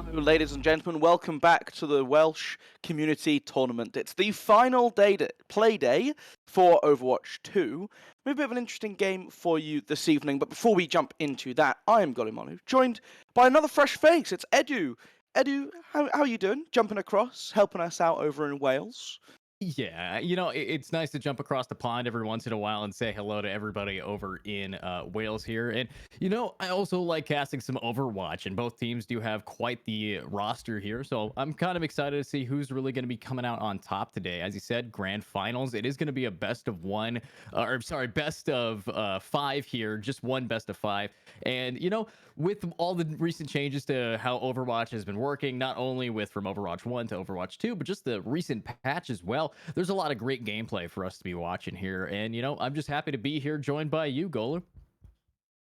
Hello, ladies and gentlemen. Welcome back to the Welsh Community Tournament. It's the final play day for Overwatch 2. Maybe a bit of an interesting game for you this evening, but before we jump into that, I am GoluMolu, joined by another fresh face. It's Edu. Edu, how are you doing? Jumping across, helping us out over in Wales. Yeah, it's nice to jump across the pond every once in a while and say hello to everybody over in Wales here. And, I also like casting some Overwatch, and both teams do have quite the roster here. So I'm kind of excited to see who's really going to be coming out on top today. As you said, grand finals. It is going to be a best of one, best of five here, just one best of five. And, with all the recent changes to how Overwatch has been working, not only with from Overwatch 1 to Overwatch 2, but just the recent patch as well, there's a lot of great gameplay for us to be watching here. And, I'm just happy to be here joined by you, Golu.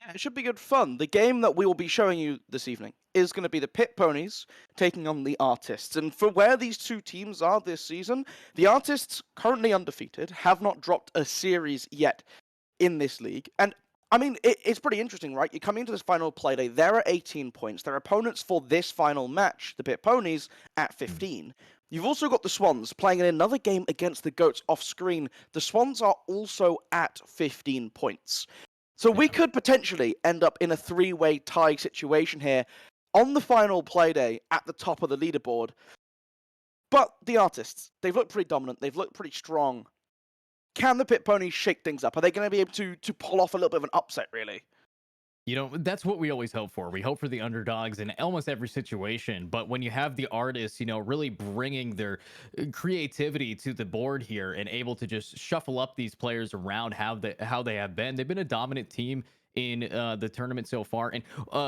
Yeah, it should be good fun. The game that we will be showing you this evening is going to be the Pit Ponies taking on the Artists. And for where these two teams are this season, the Artists, currently undefeated, have not dropped a series yet in this league. And I mean, it's pretty interesting, right? You're coming into this final play day. They're at 18 points. Their opponents for this final match, the Pit Ponies, at 15. You've also got the Swans playing in another game against the Goats off screen. The Swans are also at 15 points. So we Yeah. could potentially end up in a three-way tie situation here on the final play day at the top of the leaderboard. But the Artists, they've looked pretty dominant. They've looked pretty strong. Can the Pit Ponies shake things up? Are they going to be able to pull off a little bit of an upset, really? That's what we always hope for. We hope for the underdogs in almost every situation. But when you have the artists, really bringing their creativity to the board here and able to just shuffle up these players around how they have been, they've been a dominant team in the tournament so far. And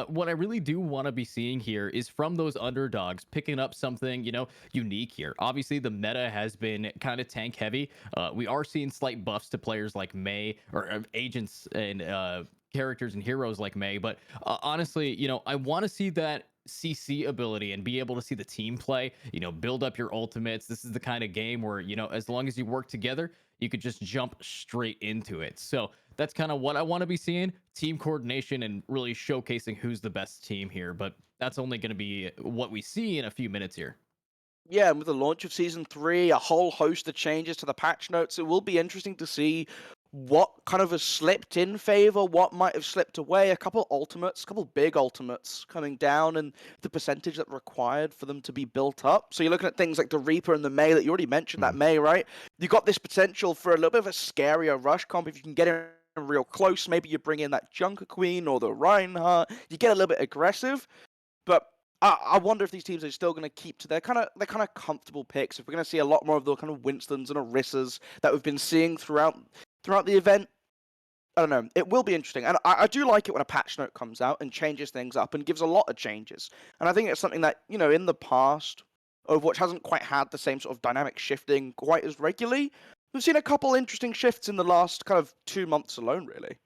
what I really do want to be seeing here is from those underdogs picking up something, unique here. Obviously, the meta has been kind of tank heavy. We are seeing slight buffs to players like May or agents and characters and heroes like May. But honestly, I want to see that CC ability and be able to see the team play, build up your ultimates. This is the kind of game where, as long as you work together, you could just jump straight into it. So that's kind of what I want to be seeing, team coordination and really showcasing who's the best team here. But that's only going to be what we see in a few minutes here. Yeah, and with the launch of Season 3, a whole host of changes to the patch notes, it will be interesting to see what kind of has slipped in favor, what might have slipped away. A couple ultimates, a couple big ultimates coming down, and the percentage that required for them to be built up. So you're looking at things like the Reaper and the May that you already mentioned, that May, right? You got this potential for a little bit of a scarier rush comp if you can get in real close. Maybe you bring in that Junker Queen or the Reinhardt. You get a little bit aggressive, but I wonder if these teams are still going to keep to their kind of comfortable picks. If we're going to see a lot more of the kind of Winstons and Orissas that we've been seeing throughout the event, I don't know. It will be interesting, and I do like it when a patch note comes out and changes things up and gives a lot of changes. And I think it's something that in the past, Overwatch hasn't quite had the same sort of dynamic shifting quite as regularly. We've seen a couple interesting shifts in the last kind of 2 months alone, really.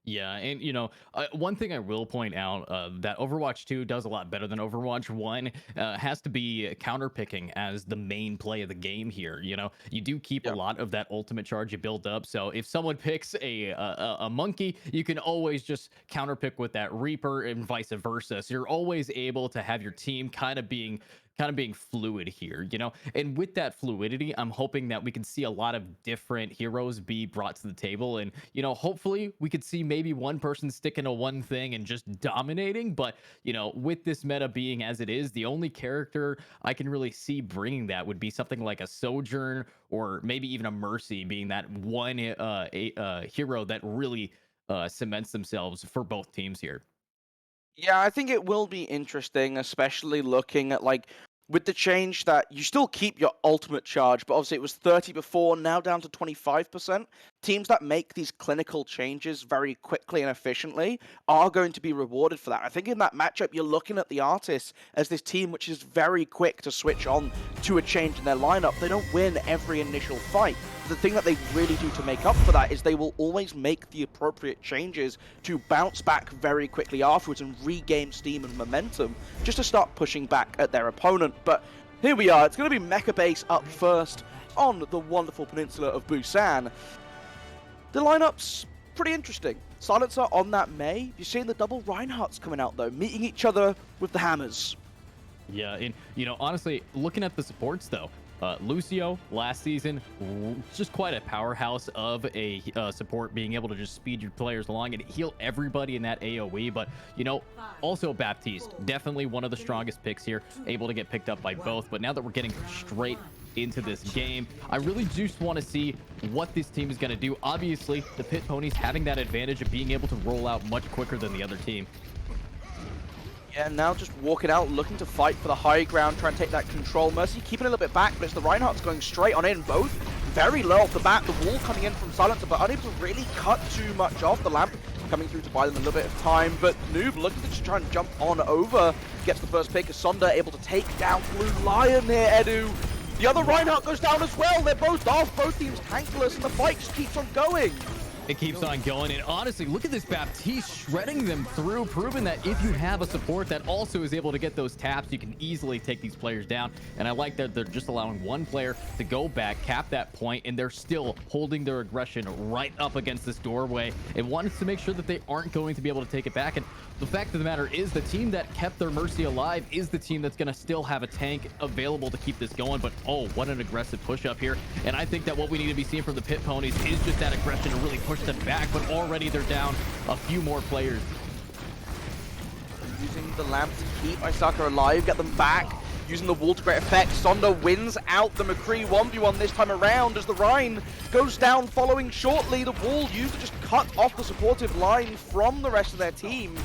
Yeah, and one thing I will point out that Overwatch 2 does a lot better than Overwatch 1 has to be counterpicking as the main play of the game here. You do keep a Yeah. lot of that ultimate charge you build up. So if someone picks a monkey, you can always just counterpick with that Reaper and vice versa. So you're always able to have your team kind of being fluid here, and with that fluidity, I'm hoping that we can see a lot of different heroes be brought to the table. And hopefully we could see maybe one person sticking to one thing and just dominating. But with this meta being as it is, the only character I can really see bringing that would be something like a Sojourn or maybe even a Mercy, being that one hero that really cements themselves for both teams here. Yeah, I think it will be interesting, especially looking at with the change that you still keep your ultimate charge, but obviously it was 30 before, now down to 25%. Teams that make these clinical changes very quickly and efficiently are going to be rewarded for that. I think in that matchup, you're looking at the Artists as this team which is very quick to switch on to a change in their lineup. They don't win every initial fight. The thing that they really do to make up for that is they will always make the appropriate changes to bounce back very quickly afterwards and regain steam and momentum just to start pushing back at their opponent. But here we are. It's going to be Mecha Base up first on the wonderful peninsula of Busan. The lineup's pretty interesting. Silencer on that May. You're seeing the double Reinhardts coming out though, meeting each other with the hammers. Yeah, and honestly, looking at the supports though, Lucio last season, just quite a powerhouse of a support, being able to just speed your players along and heal everybody in that AoE. But also Baptiste, definitely one of the strongest picks here, able to get picked up by both. But now that we're getting straight into this game, I really just want to see what this team is going to do. Obviously, the Pit Ponies having that advantage of being able to roll out much quicker than the other team. Yeah, now just walking out, looking to fight for the high ground, trying to take that control. Mercy keeping a little bit back, but it's the Reinhardt's going straight on in. Both very low off the bat. The wall coming in from Silencer, but unable to really cut too much off. The lamp coming through to buy them a little bit of time, but Noob looking to just try and jump on over. Gets the first pick as Sonder able to take down Blue Lion here, Edu. The other Reinhardt goes down as well. They're both off, both teams tankless, and the fight just keeps on going. It keeps on going, and honestly, look at this Baptiste shredding them through, proving that if you have a support that also is able to get those taps, you can easily take these players down. And I like that they're just allowing one player to go back, cap that point, and they're still holding their aggression right up against this doorway and wants to make sure that they aren't going to be able to take it back. And the fact of the matter is, the team that kept their Mercy alive is the team that's going to still have a tank available to keep this going. But oh, what an aggressive push up here. And I think that what we need to be seeing from the Pit Ponies is just that aggression to really push them back. But already they're down a few more players. Using the lamp to keep Isaka alive, get them back. Using the wall to great effect, Sonder wins out the McCree 1v1 this time around as the Rhine goes down following shortly. The wall used to just cut off the supportive line from the rest of their team.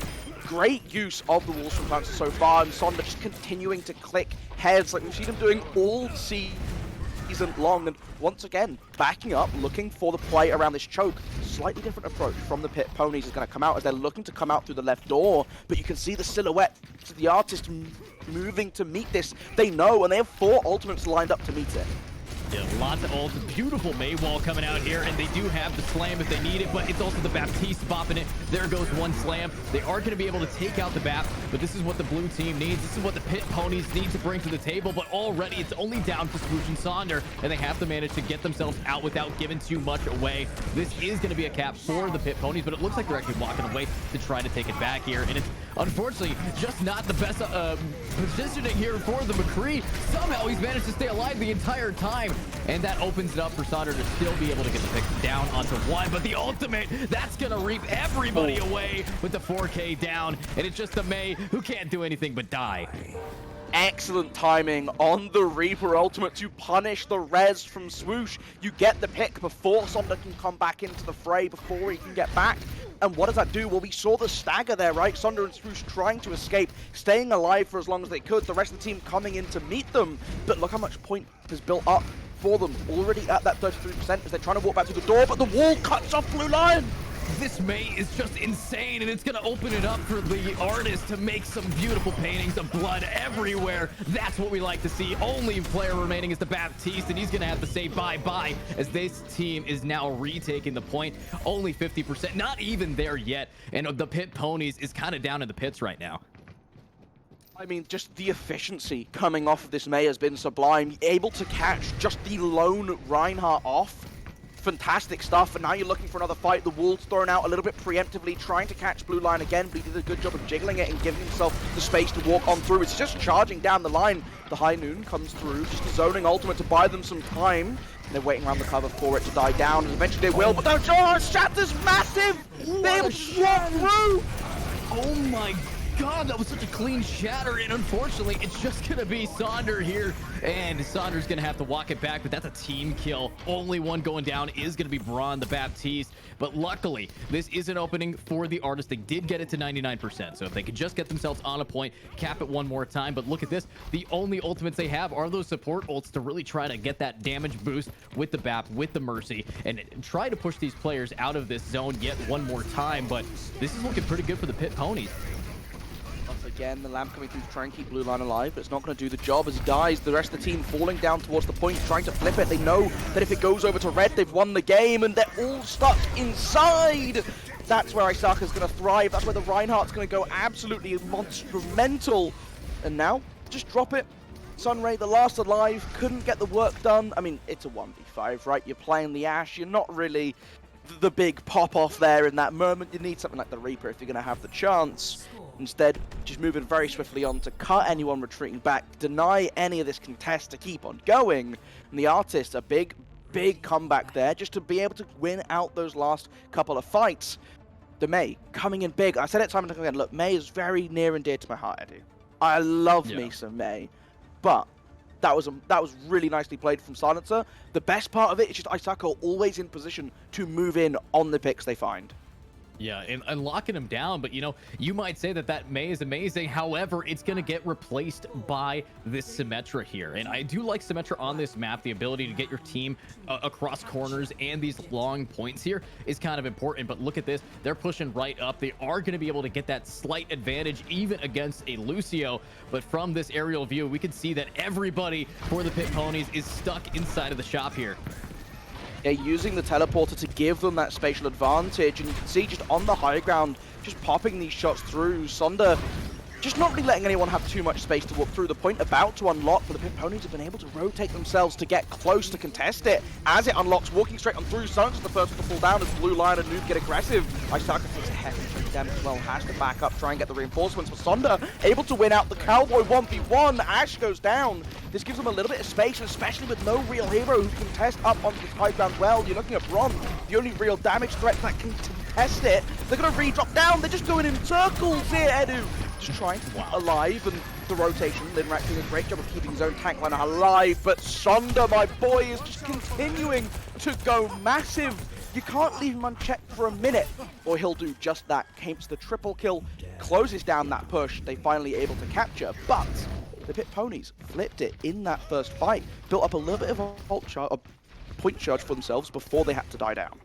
Great use of the walls from Clancy so far, and Sonder just continuing to click heads like we've seen him doing all season long, and once again backing up, looking for the play around this choke. Slightly different approach from the Pit Ponies is going to come out as they're looking to come out through the left door, but you can see the silhouette to the artist moving to meet this. They know, and they have 4 ultimates lined up to meet it. Yeah, lots of ults. Beautiful May wall coming out here, and they do have the slam if they need it, but it's also the Baptiste bopping it. There goes one slam. They are going to be able to take out the Bap, but this is what the blue team needs. This is what the Pit Ponies need to bring to the table, but already it's only down to Swoosh and Sonder, and they have to manage to get themselves out without giving too much away. This is going to be a cap for the Pit Ponies, but it looks like they're actually walking away to try to take it back here, and it's unfortunately just not the best positioning here for the McCree. Somehow he's managed to stay alive the entire time. And that opens it up for Sonder to still be able to get the pick down onto one. But the ultimate, that's going to reap everybody away with the 4K down. And it's just the May who can't do anything but die. Excellent timing on the Reaper ultimate to punish the res from Swoosh. You get the pick before Sonder can come back into the fray, before he can get back. And what does that do? Well, we saw the stagger there, right? Sonder and Swoosh trying to escape, staying alive for as long as they could. The rest of the team coming in to meet them. But look how much point has built up for them. Already at that 33% as they're trying to walk back through the door, but the wall cuts off Blue Lion. This May is just insane, and it's going to open it up for the artist to make some beautiful paintings of blood everywhere. That's what we like to see. Only player remaining is the Baptiste, and he's going to have to say bye-bye as this team is now retaking the point. Only 50%, not even there yet, and the Pit Ponies is kind of down in the pits right now. I mean, just the efficiency coming off of this May has been sublime. Able to catch just the lone Reinhardt off. Fantastic stuff, and now you're looking for another fight. The wall's thrown out a little bit preemptively, trying to catch Blue Line again, but he did a good job of jiggling it and giving himself the space to walk on through. It's just charging down the line. The High Noon comes through, just a zoning ultimate to buy them some time. They're waiting around the cover for it to die down, and eventually they will, but no, Shatter's massive! They're able to walk through! Oh my God, that was such a clean shatter, and unfortunately, it's just gonna be Sonder here, and Sonder's gonna have to walk it back, but that's a team kill. Only one going down is gonna be Braun, the Baptiste, but luckily, this is an opening for the artist. They did get it to 99%, so if they could just get themselves on a point, cap it one more time, but look at this. The only ultimates they have are those support ults to really try to get that damage boost with the Bap, with the Mercy, and try to push these players out of this zone yet one more time, but this is looking pretty good for the Pit Ponies. Once again, the lamp coming through to try and keep Blue Line alive, but it's not going to do the job as he dies. The rest of the team falling down towards the point, trying to flip it. They know that if it goes over to red, they've won the game, and they're all stuck inside. That's where Isaka's going to thrive. That's where the Reinhardt's going to go absolutely monumental. And now, just drop it. Sunray, the last alive, couldn't get the work done. I mean, it's a 1v5, right? You're playing the Ashe. You're not really the big pop-off there in that moment. You need something like the Reaper if you're going to have the chance. Instead, just moving very swiftly on to cut anyone retreating back, deny any of this contest to keep on going. And the Artists, a big comeback there just to be able to win out those last couple of fights. The Mei coming in big. I said it time and time again. Look, Mei is very near and dear to my heart, Eddie. I love me some Mei, but that was really nicely played from Silencer. The best part of it is just Isako always in position to move in on the picks they find. Yeah, and locking him down, but you might say that Mei is amazing. However, it's going to get replaced by this Symmetra here. And I do like Symmetra on this map. The ability to get your team across corners and these long points here is kind of important. But look at this. They're pushing right up. They are going to be able to get that slight advantage even against a Lucio. But from this aerial view, we can see that everybody for the Pit Ponies is stuck inside of the shop here. Yeah, using the teleporter to give them that spatial advantage, and you can see just on the high ground, just popping these shots through. Sonder just not really letting anyone have too much space to walk through. The point about to unlock, but the Pit Ponies have been able to rotate themselves to get close to contest it. As it unlocks, walking straight on through, Silencer's the first one to fall down as Blue Lion and Noob get aggressive. Isaka takes a heavy damage as well, has to back up, try and get the reinforcements. But Sonder able to win out the Cowboy 1v1. Ash goes down. This gives them a little bit of space, and especially with no real hero who can test up onto this high ground well. You're looking at Bron, the only real damage threat that can contest it. They're going to re-drop down. They're just going in circles here, Edu. Just trying to keep alive, and the rotation. Linrak doing a great job of keeping his own tank line alive, but Sonder, my boy, is just continuing to go massive. You can't leave him unchecked for a minute, or he'll do just that. Capes the triple kill, closes down that push. They finally able to capture, but the Pit Ponies flipped it in that first fight, built up a little bit of a point charge for themselves before they had to die down.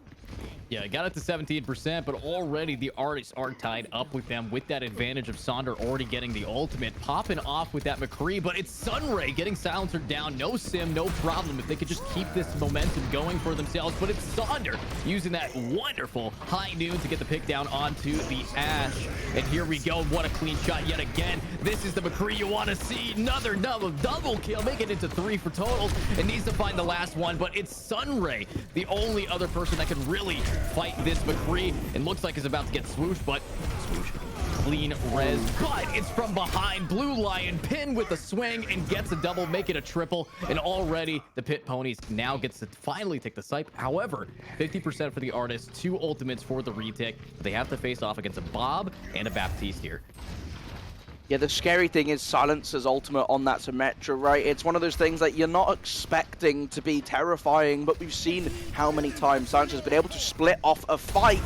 Yeah, got it to 17%, but already the Artists are tied up with them with that advantage of Sonder already getting the ultimate, popping off with that McCree, but it's Sunray getting Silencer down. No sim, no problem if they could just keep this momentum going for themselves, but it's Sonder using that wonderful high noon to get the pick down onto the Ash. And here we go. What a clean shot yet again. This is the McCree you want to see. Another double kill, make it into 3 for total. It needs to find the last one, but it's Sunray, the only other person that can really fight this McCree. It looks like it's about to get swooshed, but swoosh. Clean res, but it's from behind. Blue Lion pin with a swing and gets a double, make it a triple. And already the Pit Ponies now gets to finally take the site. However, 50% for the Artists, 2 ultimates for the retake. They have to face off against a Bob and a Baptiste here. Yeah, the scary thing is Silencer's ultimate on that Symmetra, right? It's one of those things that you're not expecting to be terrifying, but we've seen how many times Silencer's been able to split off a fight.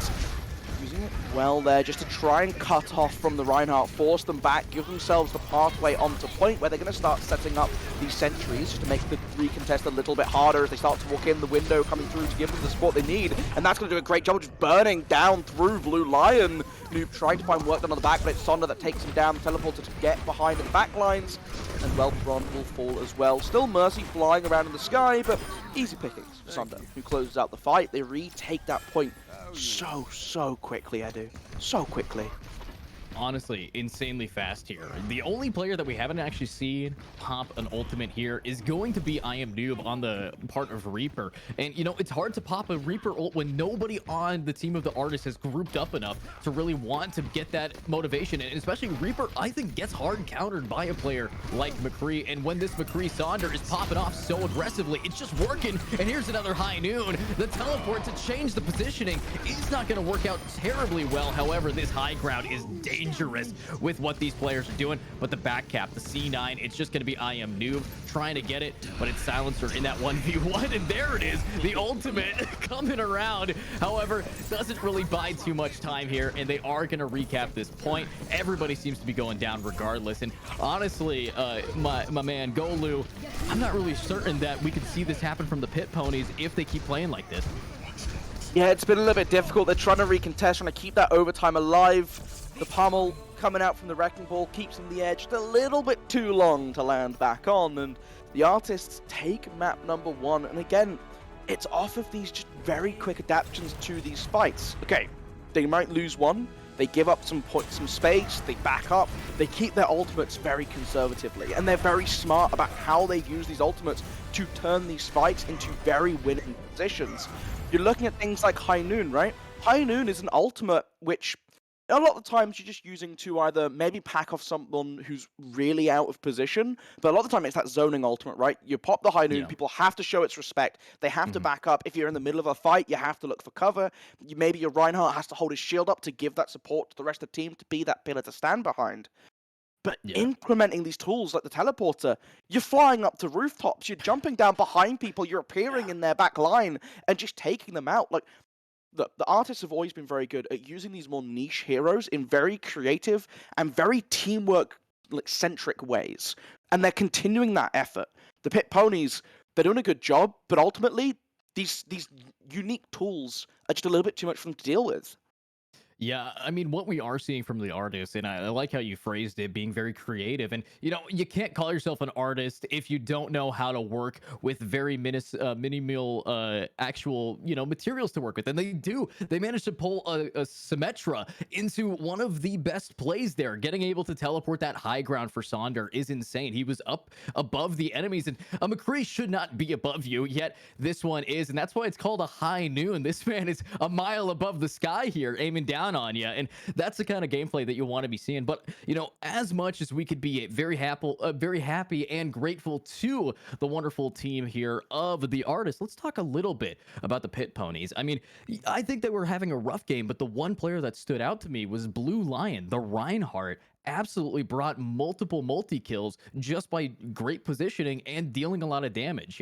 Using it well there just to try and cut off from the Reinhardt, force them back, give themselves the pathway onto point where they're going to start setting up these sentries just to make the recontest a little bit harder as they start to walk in the window coming through to give them the support they need. And that's going to do a great job of just burning down through Blue Lion. Noob trying to find work done on the back, but it's Sonder that takes him down, the teleporter to get behind the back lines. And well, Bron will fall as well. Still Mercy flying around in the sky, but easy pickings for Sonder, who closes out the fight. They retake that point so quickly, Edu. So quickly. Honestly, insanely fast here. The only player that we haven't actually seen pop an ultimate here is going to be I Am Noob on the part of Reaper. And, it's hard to pop a Reaper ult when nobody on the team of the Artists has grouped up enough to really want to get that motivation. And especially Reaper, I think, gets hard countered by a player like McCree. And when this McCree Sonder is popping off so aggressively, it's just working. And here's another high noon. The teleport to change the positioning is not going to work out terribly well. However, this high ground is dangerous with what these players are doing, but the back cap, the C9, it's just going to be I Am Noob trying to get it, but it's Silencer in that 1v1, and there it is, the ultimate coming around. However, doesn't really buy too much time here, and they are going to recap this point. Everybody seems to be going down regardless, and honestly, my man Golu, I'm not really certain that we could see this happen from the Pit Ponies if they keep playing like this. Yeah, it's been a little bit difficult. They're trying to recontest, trying to keep that overtime alive. The pummel coming out from the Wrecking Ball keeps them the edge just a little bit too long to land back on, and the Artists take map number 1, and again, it's off of these just very quick adaptations to these fights. Okay, they might lose one, They give up some space, they back up, they keep their ultimates very conservatively, and they're very smart about how they use these ultimates to turn these fights into very winning positions. You're looking at things like High Noon, right? High Noon is an ultimate which a lot of the times you're just using to either maybe pack off someone who's really out of position, but a lot of the time it's that zoning ultimate, right? You pop the High Noon, Yeah. people have to show its respect. They have to Mhm. back up. If you're in the middle of a fight, you have to look for cover. Maybe your Reinhardt has to hold his shield up to give that support to the rest of the team to be that pillar to stand behind. But Yeah. implementing these tools like the teleporter, you're flying up to rooftops, you're jumping down behind people, you're appearing in their back line and just taking them out. Like, the artists have always been very good at using these more niche heroes in very creative and very teamwork like centric ways, and they're continuing that effort. The Pit Ponies, they're doing a good job, but ultimately these unique tools are just a little bit too much for them to deal with. Yeah, I mean, what we are seeing from the artist, and I like how you phrased it, being very creative. And, you can't call yourself an artist if you don't know how to work with very minimal actual, materials to work with. And they do. They managed to pull a Symmetra into one of the best plays there. Getting able to teleport that high ground for Sonder is insane. He was up above the enemies, and a McCree should not be above you, yet this one is. And that's why it's called a High Noon. This man is a mile above the sky here, aiming down on you, and that's the kind of gameplay that you want to be seeing. But as much as we could be very happy and grateful to the wonderful team here of the artists, let's talk a little bit about the Pit Ponies. I mean, I think they were having a rough game, but the one player that stood out to me was Blue Lion, the Reinhardt. Absolutely brought multiple multi kills just by great positioning and dealing a lot of damage.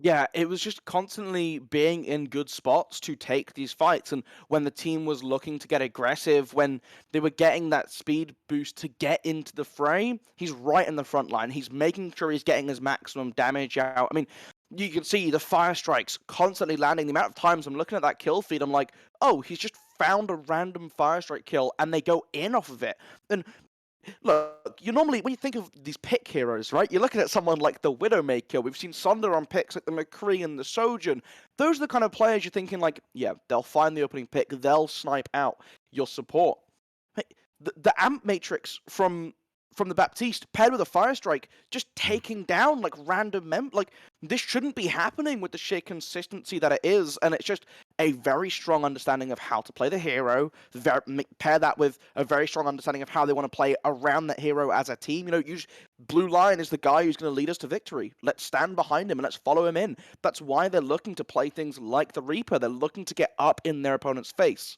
Yeah, it was just constantly being in good spots to take these fights. And when the team was looking to get aggressive, when they were getting that speed boost to get into the fray, he's right in the front line. He's making sure he's getting his maximum damage out. I mean, you can see the fire strikes constantly landing. The amount of times I'm looking at that kill feed, I'm like, oh, he's just found a random fire strike kill and they go in off of it. And look, you normally, when you think of these pick heroes, right, you're looking at someone like the Widowmaker. We've seen Sonder on picks like the McCree and the Sojourn. Those are the kind of players you're thinking, like, yeah, they'll find the opening pick, they'll snipe out your support. Hey, the Amp Matrix from the Baptiste paired with a Fire Strike, just taking down like random like this shouldn't be happening with the sheer consistency that it is, and it's just a very strong understanding of how to play the hero. Pair that with a very strong understanding of how they want to play around that hero as a team. Blue Lion is the guy who's going to lead us to victory. Let's stand behind him and let's follow him in. That's why they're looking to play things like the Reaper. They're looking to get up in their opponent's face.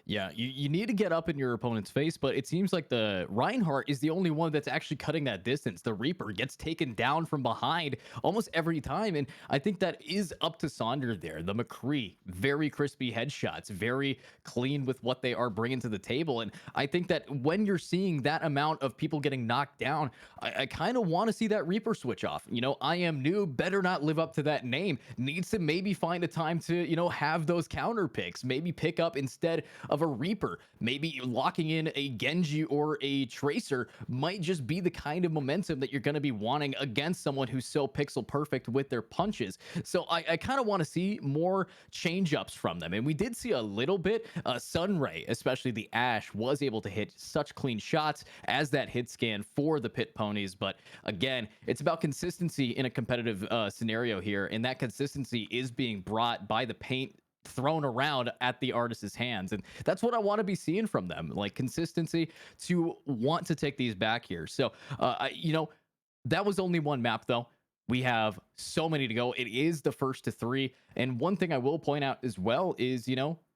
Yeah, you need to get up in your opponent's face, but it seems like the Reinhardt is the only one that's actually cutting that distance. The Reaper gets taken down from behind almost every time, and I think that is up to Sonder there. The McCree, very crispy headshots, very clean with what they are bringing to the table, and I think that when you're seeing that amount of people getting knocked down, I kind of want to see that Reaper switch off. I am new, better not live up to that name. Needs to maybe find a time to, have those counter picks, maybe pick up instead of a Reaper. Maybe locking in a Genji or a Tracer might just be the kind of momentum that you're going to be wanting against someone who's so pixel perfect with their punches. So I kind of want to see more change ups from them. And we did see a little bit. Sunray, especially the Ash, was able to hit such clean shots as that hit scan for the Pit Ponies. But again, it's about consistency in a competitive scenario here. And that consistency is being brought by the paint thrown around at the artist's hands, and that's what I want to be seeing from them, like consistency to want to take these back here. So that was only one map though. We have so many to go. It is the first to three, and one thing I will point out as well is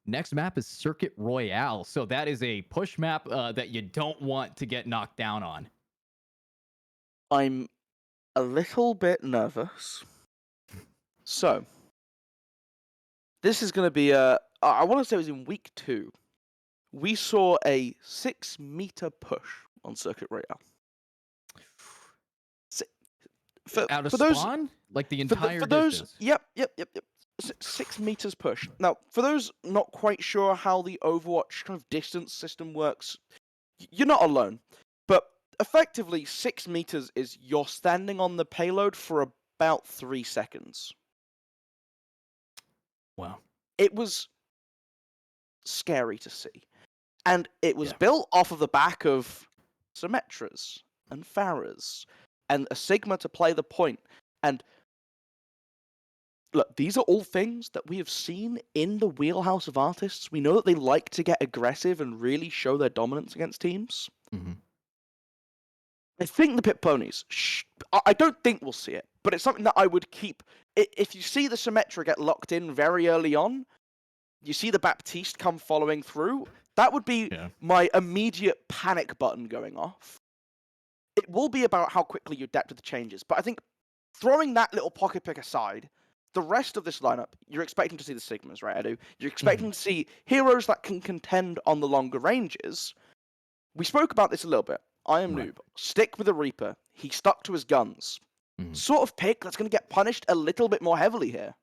next map is Circuit Royale, so that is a push map that you don't want to get knocked down on. I'm a little bit nervous. So this is going to be I want to say it was in week 2. We saw a 6-meter push on Circuit Royale. Out of For those, spawn, like the entire for those, distance. yep. 6 meters push. Now, for those not quite sure how the Overwatch kind of distance system works, you're not alone. But effectively, 6 meters is you're standing on the payload for about 3 seconds. Wow. It was scary to see. And it was built off of the back of Symmetras and Pharahs and a Sigma to play the point. And look, these are all things that we have seen in the wheelhouse of artists. We know that they like to get aggressive and really show their dominance against teams. Mm-hmm. I think the Pit Ponies, I don't think we'll see it, but it's something that I would keep. If you see the Symmetra get locked in very early on, you see the Baptiste come following through, that would be my immediate panic button going off. It will be about how quickly you adapt to the changes, but I think throwing that little pocket pick aside, the rest of this lineup, you're expecting to see the Sigmas, right, Edu? You're expecting to see heroes that can contend on the longer ranges. We spoke about this a little bit. I am Noob. Stick with the Reaper. He stuck to his guns. Sort of pick that's going to get punished a little bit more heavily here.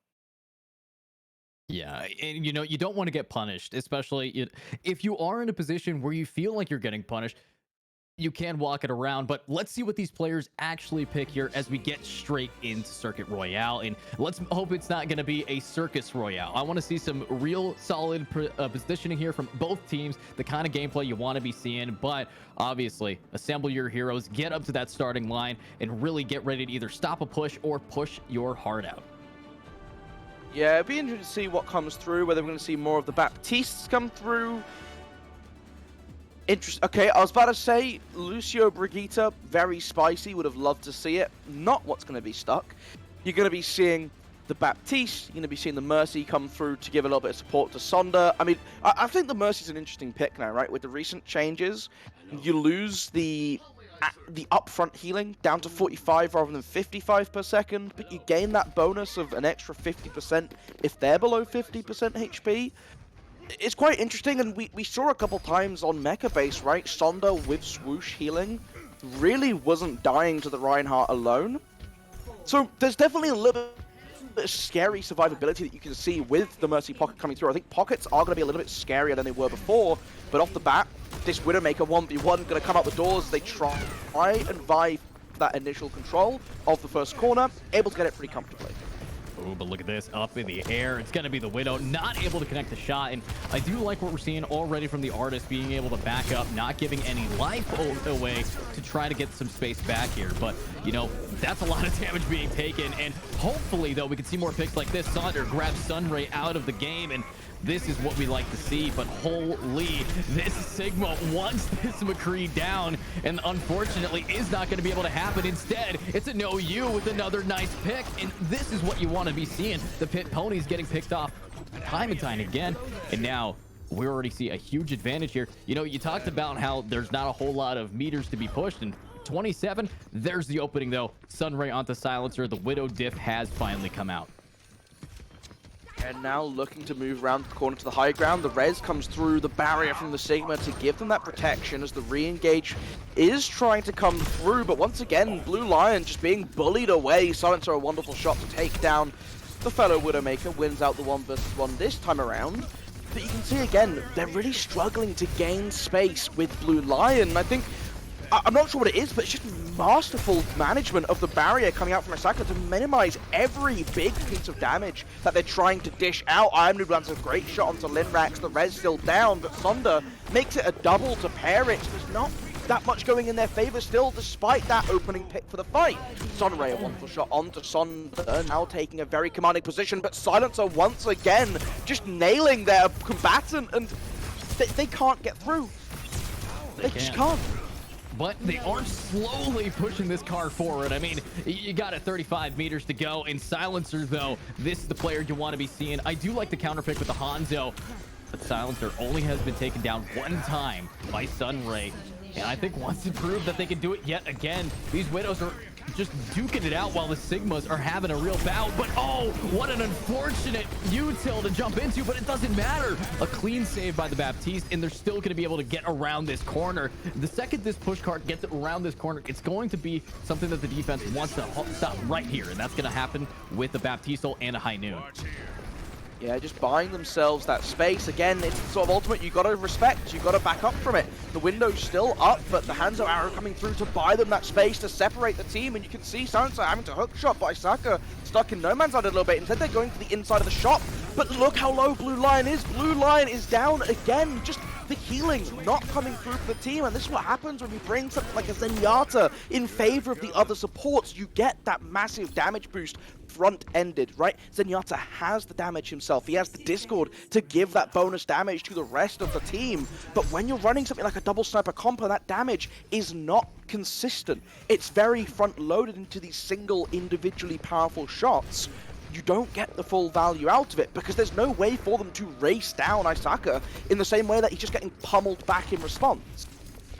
Yeah, and you know, you don't want to get punished, especially if you are in a position where you feel like you're getting punished. You can walk it around, but let's see what these players actually pick here as we get straight into Circuit Royale. And let's hope it's not going to be a Circus Royale. I want to see some real solid positioning here from both teams, the kind of gameplay you want to be seeing. But obviously, assemble your heroes, get up to that starting line, and really get ready to either stop a push or push your heart out. Yeah, it'd be interesting to see what comes through, whether we're going to see more of the Baptistes come through. Okay, I was about to say, Lucio Brigitte, very spicy, would have loved to see it. Not what's going to be stuck. You're going to be seeing the Baptiste, you're going to be seeing the Mercy come through to give a little bit of support to Sonder. I mean, I think the Mercy's an interesting pick now, right? With the recent changes, you lose the upfront healing down to 45 rather than 55 per second, but you gain that bonus of an extra 50% if they're below 50% HP. It's quite interesting, and we saw a couple times on Mecha Base, right? Sonder with swoosh healing really wasn't dying to the Reinhardt alone. So there's definitely a little bit of scary survivability that you can see with the Mercy Pocket coming through. I think Pockets are going to be a little bit scarier than they were before, but off the bat, this Widowmaker 1v1 going to come out the doors as they try and vie that initial control of the first corner, able to get it pretty comfortably. Oh, but look at this, up in the air. It's going to be the Widow, not able to connect the shot. And I do like what we're seeing already from the artist, being able to back up, not giving any life away to try to get some space back here. But, you know, that's a lot of damage being taken. And hopefully, though, we can see more picks like this. Sonder grabs Sunray out of the game, and this is what we like to see. But holy, this Sigma wants this McCree down, and unfortunately is not going to be able to happen. Instead, it's a no-you with another nice pick, and this is what you want to be seeing. The Pit Ponies getting picked off time and time again, and now we already see a huge advantage here. You know, you talked about how there's not a whole lot of meters to be pushed, and 27, there's the opening though. Sunray onto Silencer. The Widow diff has finally come out. And now looking to move around the corner to the high ground. The res comes through the barrier from the Sigma to give them that protection as the re-engage is trying to come through. But once again, Blue Lion just being bullied away. Silencer, a wonderful shot to take down the fellow Widowmaker. Wins out the 1v1 this time around. But you can see again, they're really struggling to gain space with Blue Lion. I think, I'm not sure what it is, but it's just masterful management of the barrier coming out from Asaka to minimize every big piece of damage that they're trying to dish out. Iron Noob lands a great shot onto Linrax. The res still down, but Sonder makes it a double to pair it. There's not that much going in their favor still, despite that opening pick for the fight. Sunray, a wonderful shot onto Sonder, now taking a very commanding position, but Silencer once again just nailing their combatant, and they can't get through. They just can't. But they are slowly pushing this car forward. I mean, you got it 35 meters to go. In Silencer, though, this is the player you want to be seeing. I do like the counter pick with the Hanzo, but Silencer only has been taken down one time by Sunray. And I think wants to prove that they can do it yet again. These Widows are just duking it out while the Sigmas are having a real bout. But oh, what an unfortunate util to jump into, but it doesn't matter. A clean save by the Baptiste, and they're still going to be able to get around this corner. The second this push cart gets it around this corner, it's going to be something that the defense wants to stop right here, and that's going to happen with the Baptiste and a High Noon. Yeah, just buying themselves that space. Again, it's sort of ultimate. You got to respect. You got to back up from it. The window's still up, but the Hanzo arrow coming through to buy them that space to separate the team. And you can see Silencer having to hook shot, but Isaka stuck in no man's land a little bit. Instead, they're going to the inside of the shop. But look how low Blue Lion is. Blue Lion is down again. Just the healing's not coming through for the team, and this is what happens when you bring something like a Zenyatta in favor of the other supports. You get that massive damage boost front-ended, right? Zenyatta has the damage himself. He has the Discord to give that bonus damage to the rest of the team. But when you're running something like a double sniper combo, that damage is not consistent. It's very front-loaded into these single individually powerful shots. You don't get the full value out of it because there's no way for them to race down Isaka in the same way that he's just getting pummeled back in response.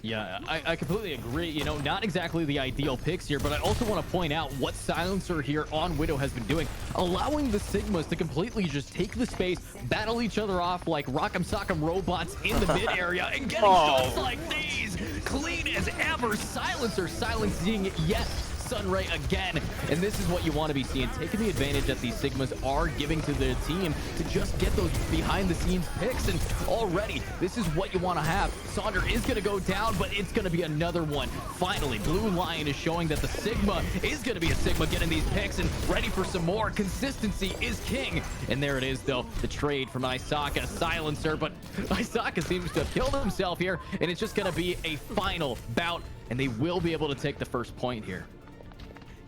Yeah, I completely agree. You know, not exactly the ideal picks here, but I also want to point out what Silencer here on Widow has been doing, allowing the Sigmas to completely just take the space, battle each other off like Rock'em Sock'em robots in the mid area, and getting shots like these, clean as ever. Silencer silencing yet Sunray again, and this is what you want to be seeing, taking the advantage that these Sigmas are giving to the team to just get those behind the scenes picks. And already this is what you want to have. Sonder is going to go down, but it's going to be another one. Finally, Blue Lion is showing that the Sigma is going to be a Sigma getting these picks and ready for some more. Consistency is king, and there it is though, the trade from Isaka. Silencer, but Isaka seems to have killed himself here, and it's just going to be a final bout, and they will be able to take the first point here.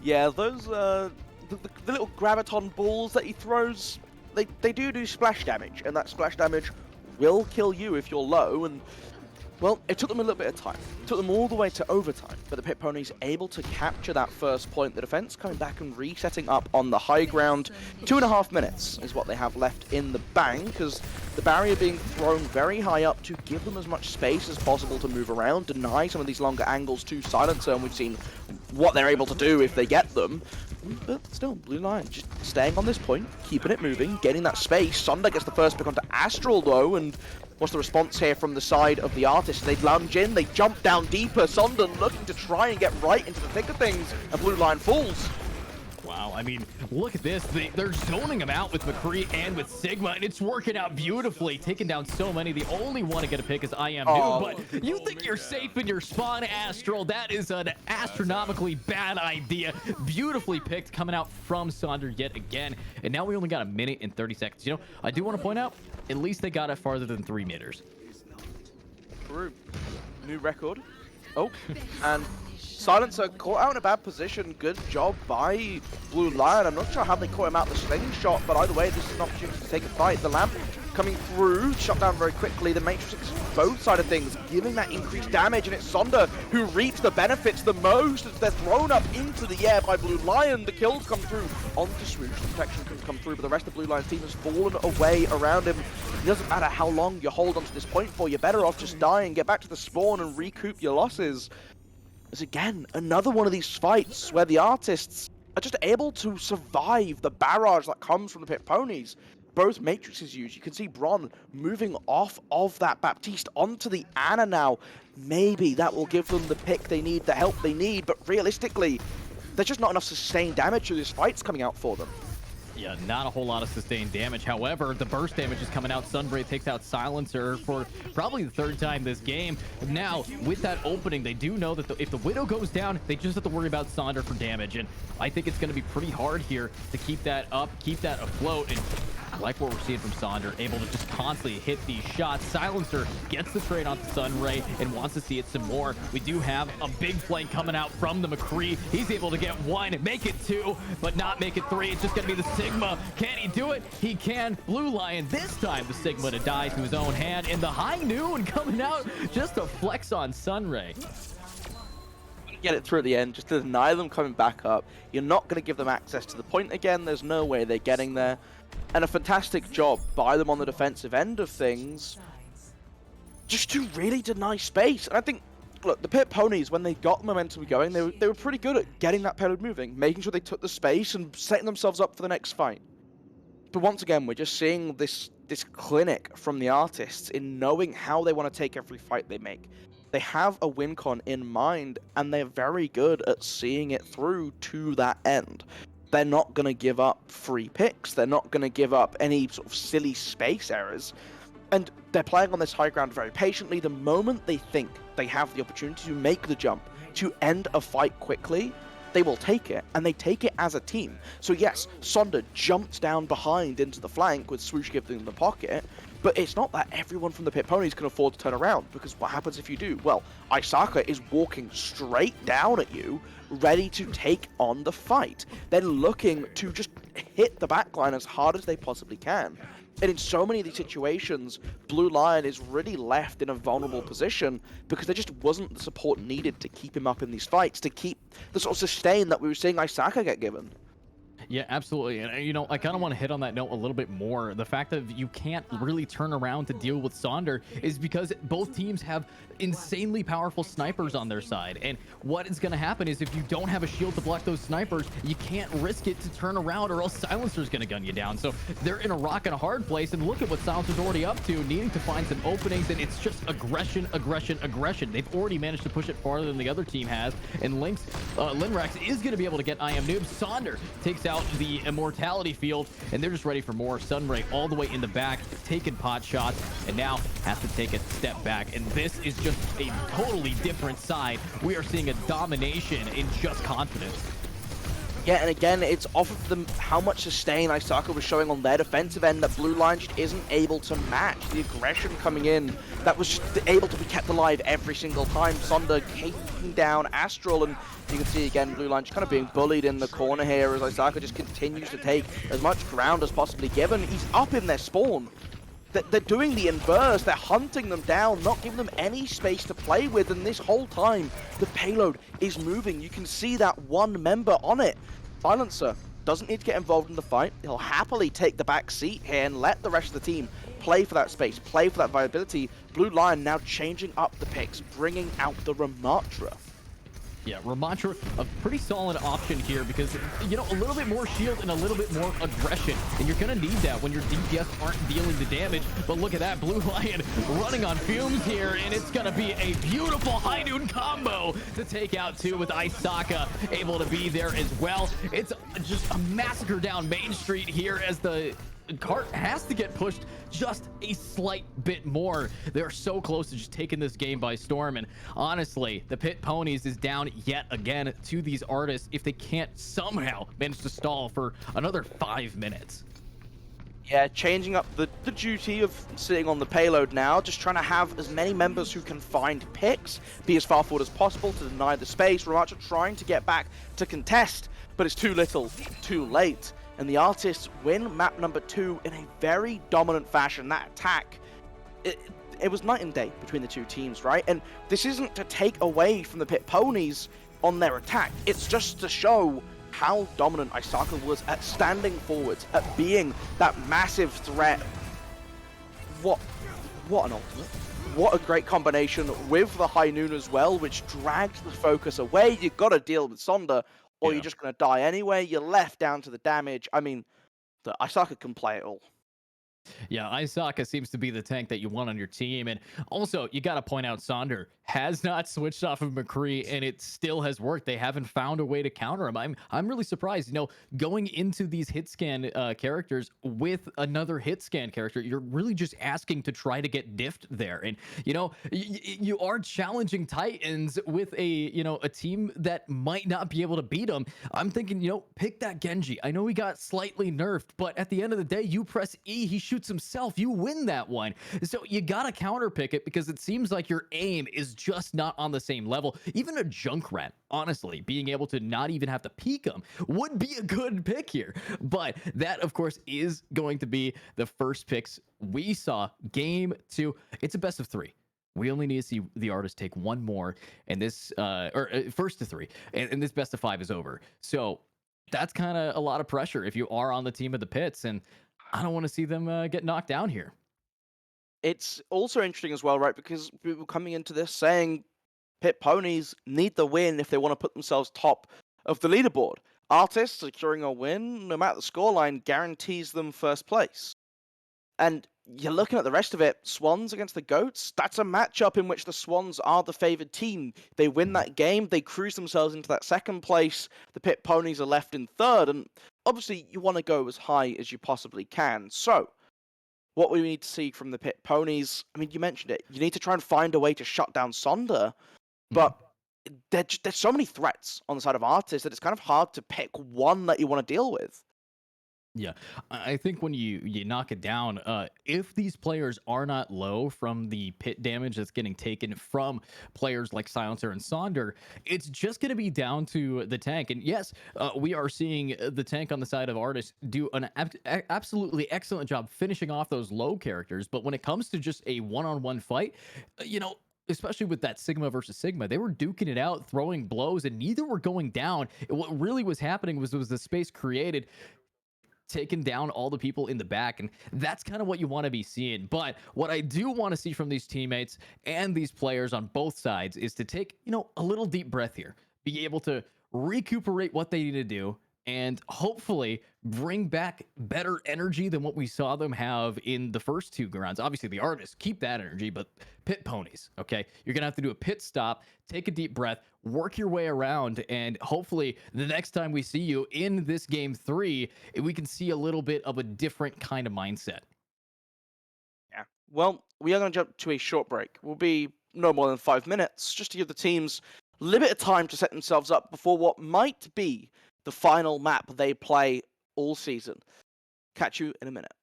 Yeah, those, the little graviton balls that he throws, they do splash damage, and that splash damage will kill you if you're low, and, well, it took them a little bit of time. It took them all the way to overtime, but the Pit Ponies able to capture that first point. The defense coming back and resetting up on the high ground. 2.5 minutes is what they have left in the bank, as the barrier being thrown very high up to give them as much space as possible to move around, deny some of these longer angles to Silencer, and we've seen what they're able to do if they get them. But still, Blue Lion just staying on this point, keeping it moving, getting that space. Sunder gets the first pick onto Astral though, and what's the response here from the side of the Artists? They lunge in, they jump down deeper. Sunder looking to try and get right into the thick of things, and Blue Lion falls. Wow, I mean, look at this. They're zoning him out with McCree and with Sigma, and it's working out beautifully, taking down so many. The only one to get a pick is I Am New, but you think you're safe in your spawn, Astral. That is an astronomically bad idea. Beautifully picked, coming out from Sonder yet again. And now we only got 1 minute and 30 seconds. You know, I do want to point out, at least they got it farther than 3 meters. True. New record. Oh, and Silencer caught out in a bad position. Good job by Blue Lion. I'm not sure how they caught him out the slingshot, but either way, this is an opportunity to take a fight. The lamp coming through, shut down very quickly. The Matrix, both side of things, giving that increased damage, and it's Sonder who reaps the benefits the most as they're thrown up into the air by Blue Lion. The kills come through onto Swoosh. The protection can come through, but the rest of Blue Lion's team has fallen away around him. It doesn't matter how long you hold onto this point for, you're better off just dying, get back to the spawn and recoup your losses. Is again another one of these fights where the Artists are just able to survive the barrage that comes from the Pit Ponies. Both Matrices used. You can see Bron moving off of that Baptiste onto the Ana now. Maybe that will give them the pick they need, the help they need, but realistically, there's just not enough sustained damage through this fight's coming out for them. Yeah, not a whole lot of sustained damage. However, the burst damage is coming out. Sunbreak takes out Silencer for probably the 3rd time this game. Now, with that opening, they do know that if the Widow goes down, they just have to worry about Sonder for damage. And I think it's going to be pretty hard here to keep that up, keep that afloat. And I like what we're seeing from Sonder, able to just constantly hit these shots. Silencer gets the trade onto Sunray and wants to see it some more. We do have a big flank coming out from the McCree. He's able to get 1, make it 2, but not make it 3. It's just going to be the Sigma. Can he do it? He can. Blue Lion, this time the Sigma to die to his own hand. And the High Noon coming out just to flex on Sunray. Get it through at the end, just to deny them coming back up. You're not going to give them access to the point again. There's no way they're getting there. And a fantastic job by them on the defensive end of things, just to really deny space. And I think, look, the Pit Ponies, when they got the momentum going, they were pretty good at getting that payload moving, making sure they took the space and setting themselves up for the next fight. But once again, we're just seeing this clinic from the Artists in knowing how they want to take every fight they make. They have a win con in mind, and they're very good at seeing it through to that end. They're not going to give up free picks. They're not going to give up any sort of silly space errors. And they're playing on this high ground very patiently. The moment they think they have the opportunity to make the jump, to end a fight quickly, they will take it, and they take it as a team. So yes, Sonder jumps down behind into the flank with Swoosh giving them the pocket, But it's not that everyone from the Pit Ponies can afford to turn around, because what happens if you do? Well, Isaka is walking straight down at you, ready to take on the fight. They're looking to just hit the backline as hard as they possibly can. And in so many of these situations, Blue Lion is really left in a vulnerable position because there just wasn't the support needed to keep him up in these fights, to keep the sort of sustain that we were seeing Isaka get given. Yeah, absolutely. And I kind of want to hit on that note a little bit more. The fact that you can't really turn around to deal with Sonder is because both teams have insanely powerful snipers on their side. And what is going to happen is if you don't have a shield to block those snipers, you can't risk it to turn around or else Silencer's going to gun you down. So they're in a rock and a hard place. And look at what Silencer's already up to, needing to find some openings. And it's just aggression, aggression, aggression. They've already managed to push it farther than the other team has. And Linrax is going to be able to get I Am Noob. Sonder takes out the immortality field, and they're just ready for more. Sunray all the way in the back, taking pot shots, and now has to take a step back. And this is just a totally different side. We are seeing a domination in just confidence. Yeah, and again, it's off of how much sustain Isaka was showing on their defensive end that Blue Line just isn't able to match. The aggression coming in that was just able to be kept alive every single time. Sonder taking down Astral, and you can see again Blue Line just kind of being bullied in the corner here as Isaka just continues to take as much ground as possibly given. He's up in their spawn. They're doing the inverse, they're hunting them down, not giving them any space to play with, and this whole time, the payload is moving. You can see that one member on it. Silencer doesn't need to get involved in the fight. He'll happily take the back seat here and let the rest of the team play for that space, play for that viability. Blue Lion now changing up the picks, bringing out the Ramatra. Yeah, Ramatra, a pretty solid option here because, a little bit more shield and a little bit more aggression. And you're going to need that when your DPS aren't dealing the damage. But look at that, Blue Lion running on fumes here, and it's going to be a beautiful high noon combo to take out too with Isaka able to be there as well. It's just a massacre down Main Street here as the cart has to get pushed just a slight bit more. They're so close to just taking this game by storm, and honestly, the Pit Ponies is down yet again to these artists if they can't somehow manage to stall for another 5 minutes. Yeah, changing up the duty of sitting on the payload now, just trying to have as many members who can find picks, be as far forward as possible to deny the space. Ramatra trying to get back to contest, but it's too little, too late. And the artists win map number 2 in a very dominant fashion. That attack, it was night and day between the two teams, right? And this isn't to take away from the Pit Ponies on their attack. It's just to show how dominant Isaka was at standing forwards, at being that massive threat. What an ultimate. What a great combination with the High Noon as well, which drags the focus away. You've got to deal with Sonder, or you're just going to die anyway. You're left down to the damage. I mean, the Isaka can play it all. Yeah, Isaka seems to be the tank that you want on your team. And also, you got to point out Sonder has not switched off of McCree, and it still has worked. They haven't found a way to counter him. I'm really surprised. Going into these hit scan characters with another hit scan character, you're really just asking to try to get diffed there. And you are challenging Titans with a team that might not be able to beat them. I'm thinking, pick that Genji. I know he got slightly nerfed, but at the end of the day, you press E, he shoots himself, you win that one. So you gotta counter pick it because it seems like your aim is just not on the same level. Even a Junkrat, honestly, being able to not even have to peek him would be a good pick here. But that, of course, is going to be the first picks we saw. Game 2, it's a best of 3. We only need to see the artist take one more, and this first to 3, and this best of 5 is over. So that's kind of a lot of pressure if you are on the team of the Pits, and I don't want to see them get knocked down here. It's also interesting as well, right? Because we were coming into this saying Pit Ponies need the win if they want to put themselves top of the leaderboard. Artists securing a win, no matter the scoreline, guarantees them first place. And you're looking at the rest of it, Swans against the Goats, that's a matchup in which the Swans are the favored team. They win that game, they cruise themselves into that second place, the Pit Ponies are left in third, and obviously you want to go as high as you possibly can. So, what we need to see from the Pit Ponies, I mean, you mentioned it, you need to try and find a way to shut down Sonder, but there's so many threats on the side of Artists that it's kind of hard to pick one that you want to deal with. Yeah, I think when you knock it down, if these players are not low from the pit damage that's getting taken from players like Silencer and Sonder, it's just going to be down to the tank. And yes, we are seeing the tank on the side of Artis do an absolutely excellent job finishing off those low characters. But when it comes to just a one-on-one fight, especially with that Sigma versus Sigma, they were duking it out, throwing blows, and neither were going down. What really was happening was the space created taking down all the people in the back. And that's kind of what you want to be seeing. But what I do want to see from these teammates and these players on both sides is to take, a little deep breath here, be able to recuperate what they need to do, and hopefully bring back better energy than what we saw them have in the first two rounds. Obviously, the artists keep that energy, but Pit Ponies, okay? You're going to have to do a pit stop, take a deep breath, work your way around, and hopefully the next time we see you in this game 3, we can see a little bit of a different kind of mindset. Yeah. Well, we are going to jump to a short break. We'll be no more than 5 minutes, just to give the teams a little bit of time to set themselves up before what might be the final map they play all season. Catch you in a minute.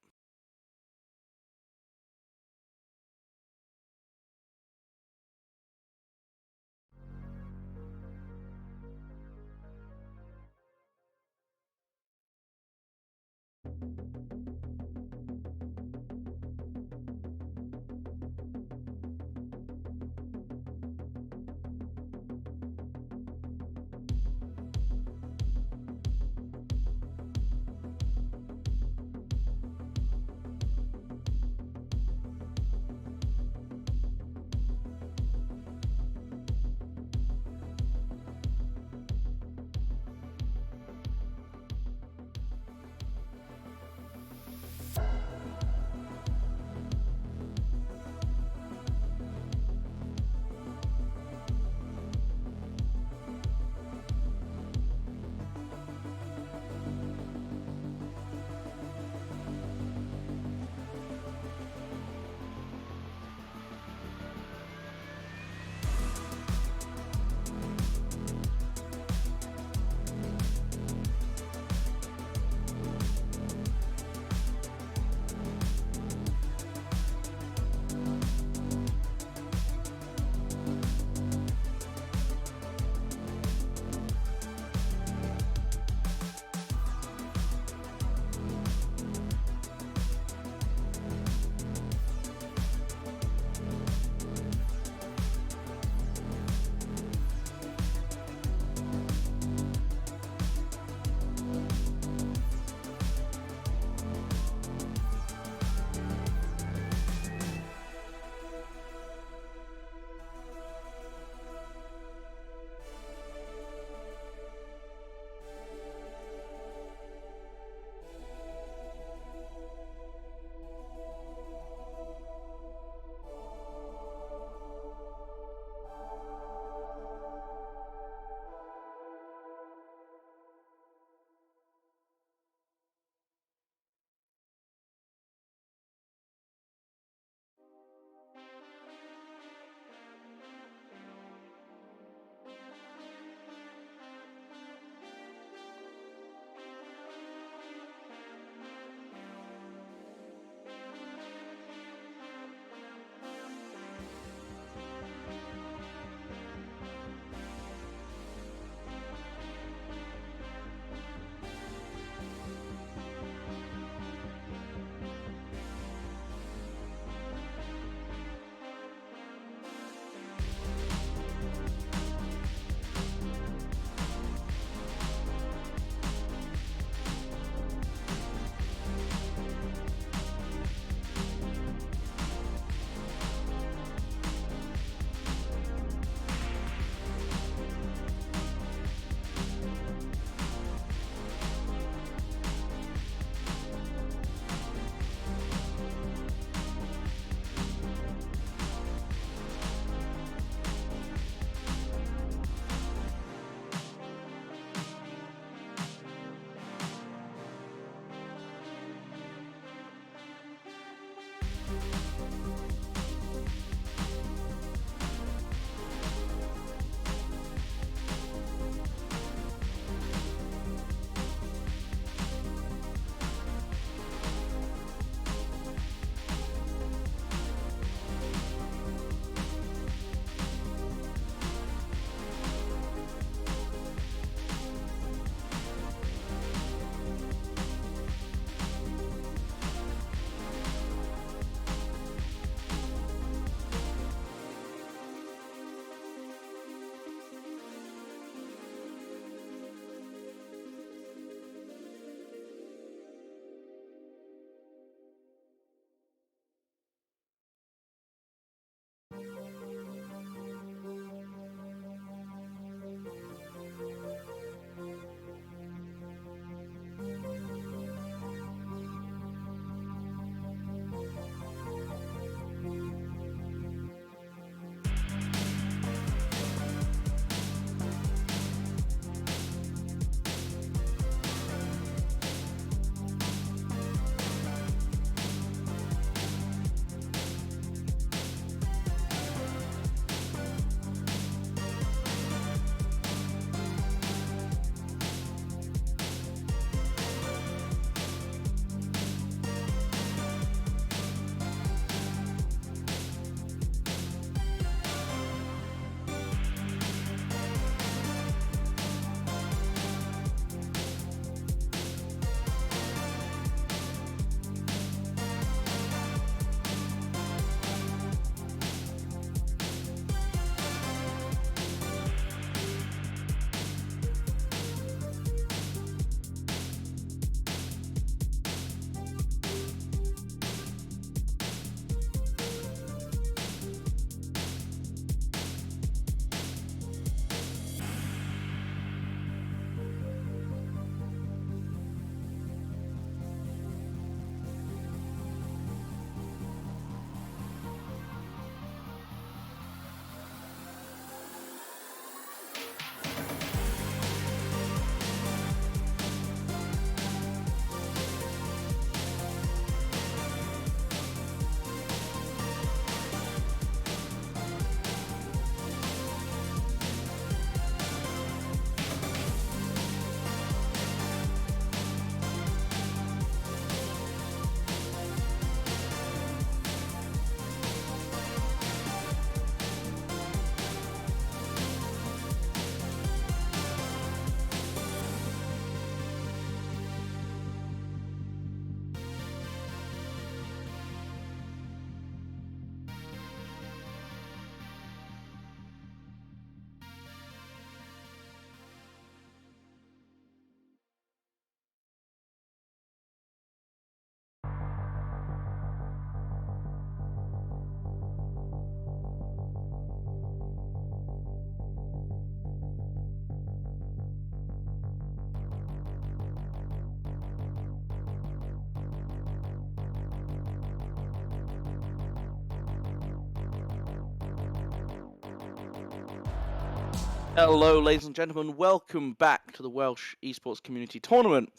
Hello, ladies and gentlemen. Welcome back to the Welsh Esports Community Tournament.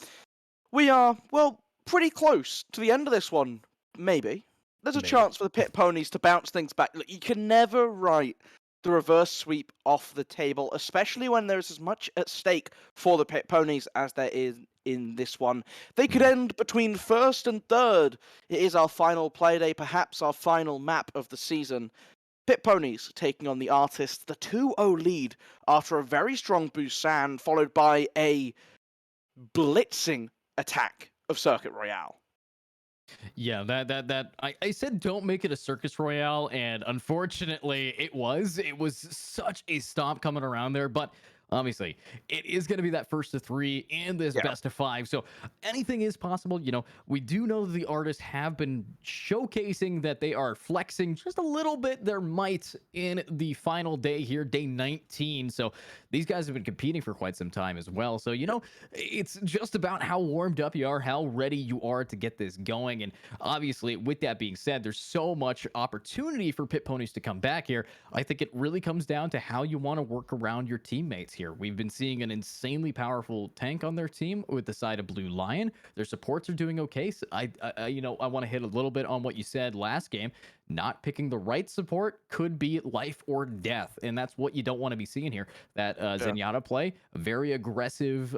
We are, well, pretty close to the end of this one. Maybe. There's a Maybe. chance for the Pit Ponies to bounce things back. Look, you can never write the reverse sweep off the table, especially when there's as much at stake for the Pit Ponies as there is in this one. They could end between first and third. It is our final play day, perhaps our final map of the season. Pit Ponies taking on the Artists, the 2-0 lead after a very strong Busan, followed by a blitzing attack of Circuit Royale. Yeah, I said don't make it a circus royale, and unfortunately it was. It was such a stomp coming around there, but obviously it is going to be that first to three in this Yeah. best of five. So anything is possible. We do know that the artists have been showcasing that they are flexing just a little bit their might in the final day here, day 19. So these guys have been competing for quite some time as well. So, it's just about how warmed up you are, how ready you are to get this going. And obviously, with that being said, there's so much opportunity for Pit Ponies to come back here. I think it really comes down to how you want to work around your teammates here. We've been seeing an insanely powerful tank on their team with the side of Blue Lion. Their supports are doing okay. So I want to hit a little bit on what you said last game. Not picking the right support could be life or death, and that's what you don't want to be seeing here. That Zenyatta play, a very aggressive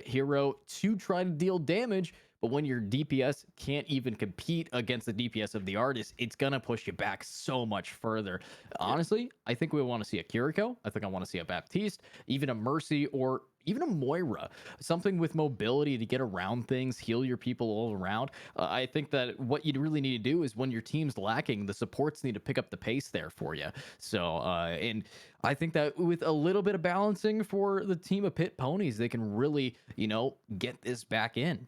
hero to try to deal damage, but when your DPS can't even compete against the DPS of the artist, it's gonna push you back so much further. Honestly, I think we want to see a Kiriko. I think I want to see a Baptiste, even a Mercy, or even a Moira, something with mobility to get around things, heal your people all around. I think that what you really need to do is when your team's lacking, the supports need to pick up the pace there for you. So, and I think that with a little bit of balancing for the team of Pit Ponies, they can really, get this back in.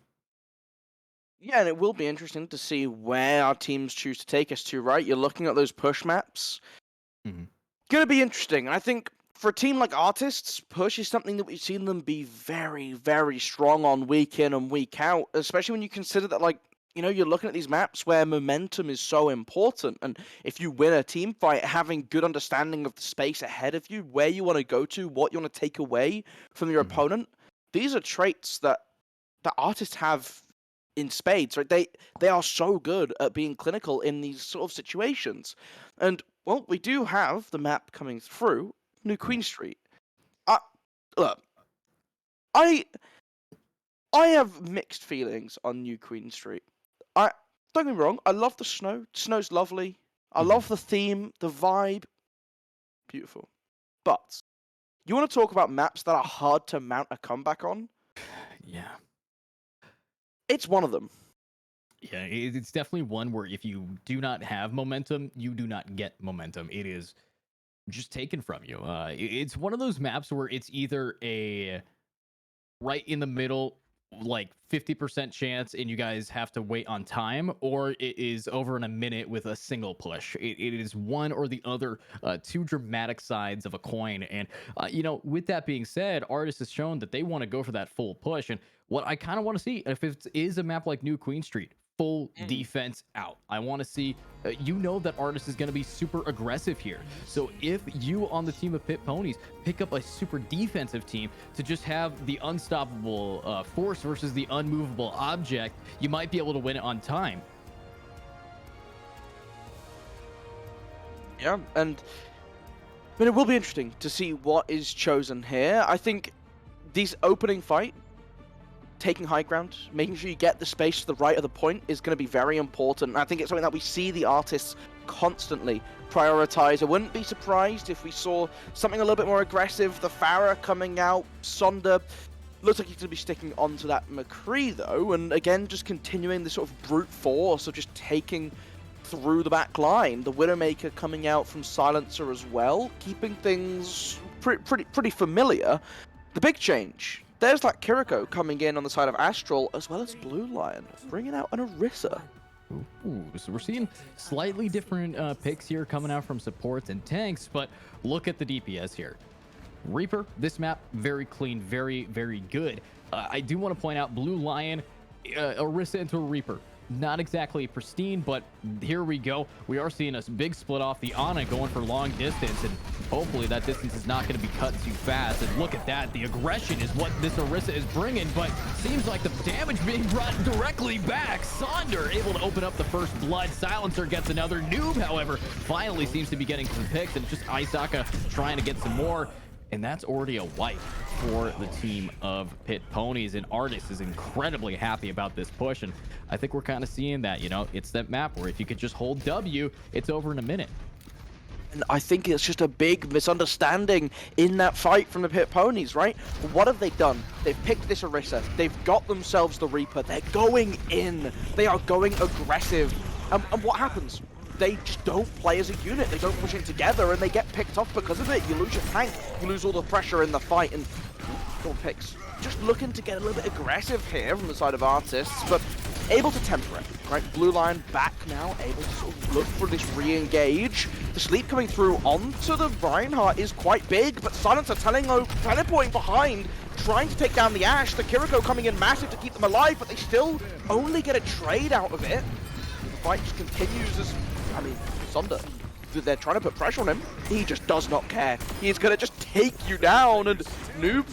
Yeah, and it will be interesting to see where our teams choose to take us to, right? You're looking at those push maps. Mhm. Gonna be interesting. And I think for a team like Artists, push is something that we've seen them be very, very strong on week in and week out, especially when you consider that, you're looking at these maps where momentum is so important. And if you win a team fight, having good understanding of the space ahead of you, where you want to go to, what you want to take away from your Mhm. opponent, these are traits that Artists have in spades, right? They are so good at being clinical in these sort of situations. And well, we do have the map coming through, New Queen Street. Uh, Look, I I have mixed feelings on New Queen Street. I Don't get me wrong, I love the snow. Snow's lovely. I Mhm. love the theme, the vibe, beautiful. But you want to talk about maps that are hard to mount a comeback on? Yeah. It's one of them. Yeah, it's definitely one where if you do not have momentum, you do not get momentum. It is just taken from you. It's one of those maps where it's either a right in the middle, like 50% chance, and you guys have to wait on time, or it is over in a minute with a single push. It is one or the other, two dramatic sides of a coin. And, with that being said, Artist has shown that they want to go for that full push. And what I kind of want to see, if it is a map like New Queen Street, full defense out. I want to see, that Artist is going to be super aggressive here. So if you on the team of Pit Ponies pick up a super defensive team to just have the unstoppable force versus the unmovable object, you might be able to win it on time. Yeah, and but it will be interesting to see what is chosen here. I think these opening fight, taking high ground, making sure you get the space to the right of the point is going to be very important. I think it's something that we see the artists constantly prioritize. I wouldn't be surprised if we saw something a little bit more aggressive. The Farah coming out, Sonder. Looks like he's going to be sticking onto that McCree, though, and again, just continuing the sort of brute force of just taking through the back line. The Widowmaker coming out from Silencer as well, keeping things pretty familiar. The big change, there's that Kiriko coming in on the side of Astral, as well as Blue Lion, bringing out an Orisa. Ooh, so we're seeing slightly different picks here coming out from supports and tanks, but look at the DPS here. Reaper, this map, very clean, very, very good. I do want to point out Blue Lion, Orisa into a Reaper. not exactly pristine, but here we go. We are seeing a big split off the Ana going for long distance, and hopefully that distance is not going to be cut too fast. And look at that. The aggression is what this Orisa is bringing, but seems like the damage being brought directly back. Sonder able to open up the first blood. Silencer gets another. Noob, however, finally seems to be getting some picks, and just Isaka trying to get some more. And that's already a wipe for the team of Pit Ponies. And Artis is incredibly happy about this push. And I think we're kind of seeing that, you know, it's that map where if you could just hold W, it's over in a minute. And I think it's just a big misunderstanding in that fight from the Pit Ponies, right? What have they done? They've picked this Orisa. They've got themselves the Reaper. They're going in. They are going aggressive. And what happens? They just don't play as a unit. They don't push it together, and they get picked off because of it. You lose your tank. You lose all the pressure in the fight, and Dawn picks just looking to get a little bit aggressive here from the side of Artists, but able to temper it, right? Blue Line back now, able to sort of look for this re-engage. The sleep coming through onto the Reinhardt is quite big, but Silencer teleporting behind, trying to take down the Ashe. The Kiriko coming in massive to keep them alive, but they still only get a trade out of it. The fight just continues as, I mean, Sonder, they're trying to put pressure on him. He just does not care. He's going to just take you down, and Noob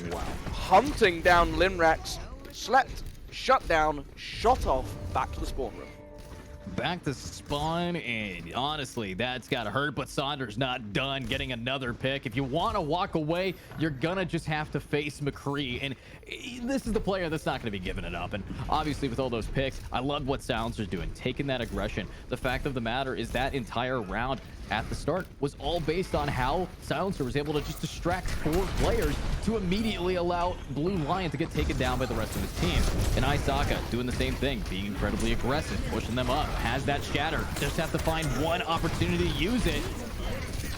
hunting down Linrax, slept, shut down, shot off, back to the spawn room. Back to spawn, and honestly, that's gotta hurt, but Saunders not done getting another pick. If you want to walk away, you're gonna just have to face McCree, and this is the player that's not gonna be giving it up. And obviously with all those picks, I love what Silencer's doing, taking that aggression. The fact of the matter is that entire round at the start was all based on how Silencer was able to just distract 4 players to immediately allow Blue Lion to get taken down by the rest of his team. And Isaka doing the same thing, being incredibly aggressive, pushing them up, has that shatter, just have to find one opportunity to use it.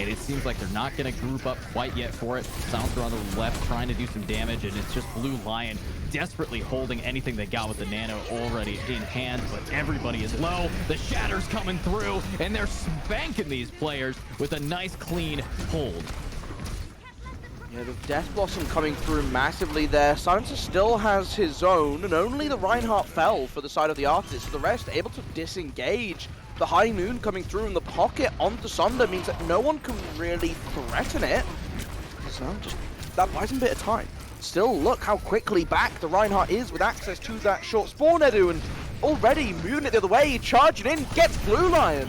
And it seems like they're not going to group up quite yet for it. Silencer on the left trying to do some damage, and it's just Blue Lion desperately holding anything they got with the nano already in hand, but everybody is low. The shatter's coming through, and they're spanking these players with a nice clean hold. Yeah, the Death Blossom coming through massively there. Silencer still has his own, and only the Reinhardt fell for the side of the Artist. The rest able to disengage. The High Noon coming through in the pocket onto Sonder means that no one can really threaten it. So just that buys him a bit of time. Still, look how quickly back the Reinhardt is with access to that short spawn, Edu, and already moving it the other way, charging in, gets Blue Lion.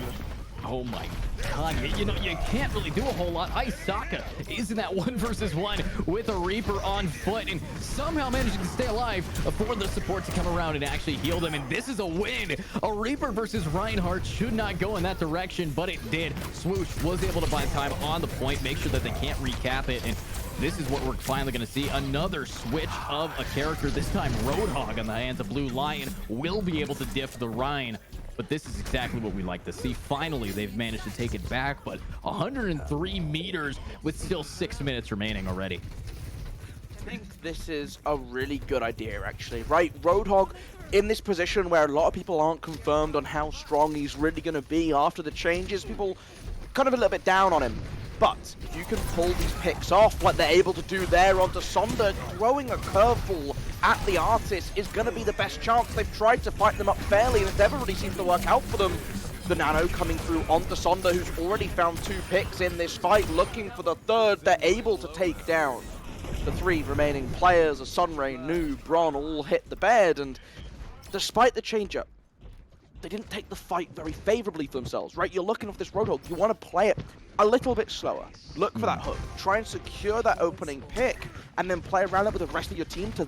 Oh my God, you know, you can't really do a whole lot. Isaka is in that 1 versus 1 with a Reaper on foot, and somehow managing to stay alive for the support to come around and actually heal them. And this is a win. A Reaper versus Reinhardt should not go in that direction, but it did. Swoosh was able to buy time on the point, make sure that they can't recap it, and this is what we're finally going to see. Another switch of a character, this time Roadhog on the hands of Blue Lion will be able to diff the Rhine. But this is exactly what we like to see. Finally, they've managed to take it back, but 103 meters with still 6 minutes remaining already. I think this is a really good idea, actually, right? Roadhog in this position where a lot of people aren't confirmed on how strong he's really going to be after the changes. People kind of a little bit down on him. But if you can pull these picks off like they're able to do there onto Sonder, throwing a curveball at the Artist is going to be the best chance. They've tried to fight them up fairly, and it never really seems to work out for them. The Nano coming through onto Sonder, who's already found 2 picks in this fight, looking for the third. They're able to take down the 3 remaining players. A Sunray, Noob, Bron all hit the bed, and despite the change-up, they didn't take the fight very favorably for themselves, right? You're looking off this Roadhog, you want to play it a little bit slower. Look for that hook, try and secure that opening pick, and then play around it with the rest of your team to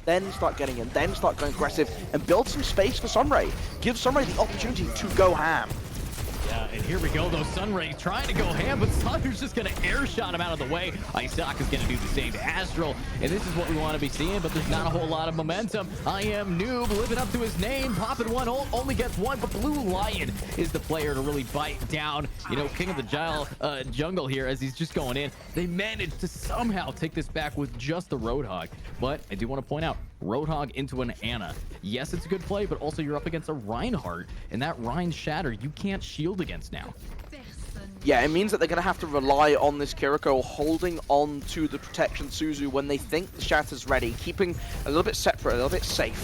then start getting in, then start going aggressive, and build some space for Sunray. Give Sunray the opportunity to go ham. Yeah, and here we go, though. Sunray trying to go ham, but Sunder's just going to air shot him out of the way. Isaac is going to do the same to Astral, and this is what we want to be seeing, but there's not a whole lot of momentum. I am Noob, living up to his name, popping one, only gets one, but Blue Lion is the player to really bite down, you know, King of the Jungle here as he's just going in. They managed to somehow take this back with just the Roadhog, but I do want to point out, Roadhog into an Ana. Yes, it's a good play, but also you're up against a Reinhardt, and that Rhine Shatter you can't shield against now. Yeah, it means that they're going to have to rely on this Kiriko holding on to the protection Suzu when they think the Shatter's ready, keeping a little bit separate, a little bit safe.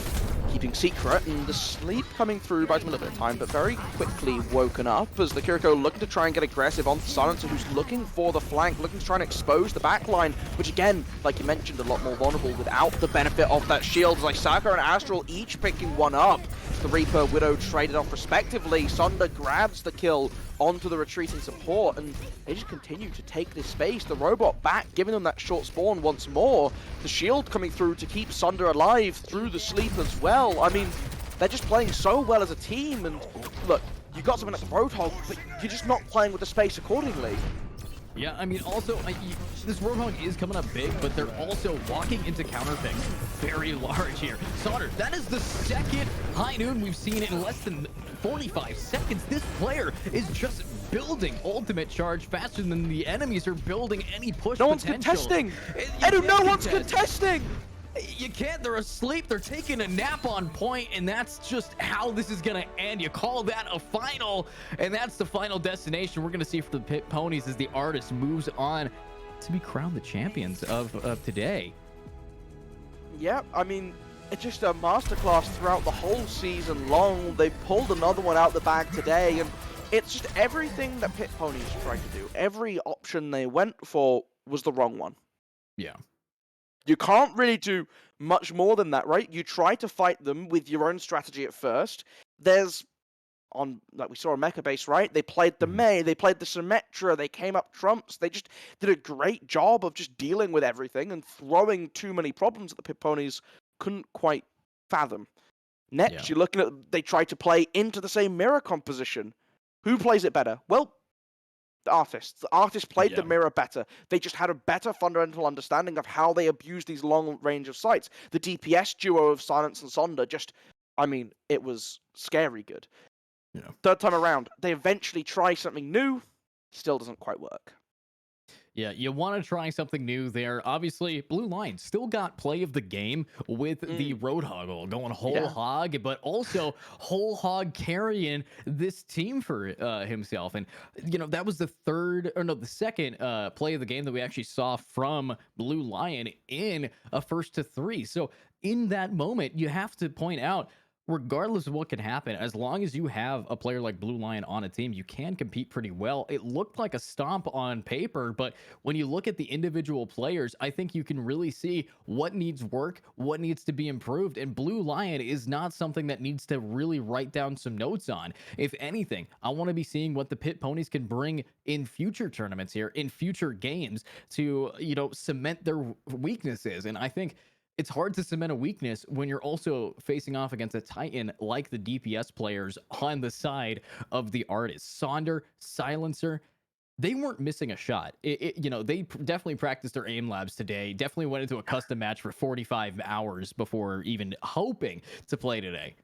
keeping secret, and the sleep coming through buys him a little bit of time, but very quickly woken up as the Kiriko looking to try and get aggressive on Silencer, who's looking for the flank, looking to try and expose the backline, which again, like you mentioned, a lot more vulnerable without the benefit of that shield. Like Saka and Astral each picking one up. The Reaper, Widow traded off respectively. Sunder grabs the kill onto the retreating support, and they just continue to take this space. The robot back, giving them that short spawn once more. The shield coming through to keep Sunder alive through the sleep as well. I mean, they're just playing so well as a team, and look, you got something like the Roadhog, but you're just not playing with the space accordingly. Yeah, I mean, also, this Roadhog is coming up big, but they're also walking into counter picks very large here. Sauter, that is the second high noon we've seen in less than 45 seconds. This player is just building ultimate charge faster than the enemies are building any push No one's potential. contesting! Edu, no one's contesting! You can't, they're asleep, they're taking a nap on point, and that's just how this is gonna end. You call that a final, and that's the final destination we're gonna see for the Pit Ponies as the artist moves on to be crowned the champions of today. Yeah, I mean, it's just a masterclass throughout the whole season long. They pulled another one out the bag today, and it's just everything that Pit Ponies tried to do. Every option they went for was the wrong one. Yeah. You can't really do much more than that, right? You try to fight them with your own strategy at first. There's, like we saw a mecha base, right? They played the Mei, they played the Symmetra, they came up trumps. They just did a great job of just dealing with everything and throwing too many problems that the Pit Ponies couldn't quite fathom. Next, you're looking at, they tried to play into the same mirror composition. Who plays it better? Well, the artists. The artists played the mirror better. They just had a better fundamental understanding of how they abuse these long range of sights. The DPS duo of Silence and Sonder just, I mean, it was scary good. Yeah. Third time around, they eventually try something new. Still doesn't quite work. Yeah, you want to try something new there. Obviously, Blue Lion still got play of the game with the Roadhog going whole hog, but also whole hog carrying this team for himself. And, you know, that was the second play of the game that we actually saw from Blue Lion in a 1-to-3. So in that moment, you have to point out, regardless of what can happen, as long as you have a player like Blue Lion on a team, you can compete pretty well. It looked like a stomp on paper, but when you look at the individual players, I think you can really see what needs work, what needs to be improved, and Blue Lion is not something that needs to really write down some notes on. If anything, I want to be seeing what the Pit Ponies can bring in future tournaments here, in future games to, you know, cement their weaknesses. And I think it's hard to cement a weakness when you're also facing off against a titan like the DPS players on the side of the artists. Sonder, Silencer, they weren't missing a shot. You know, they definitely practiced their aim labs today, definitely went into a custom match for 45 hours before even hoping to play today.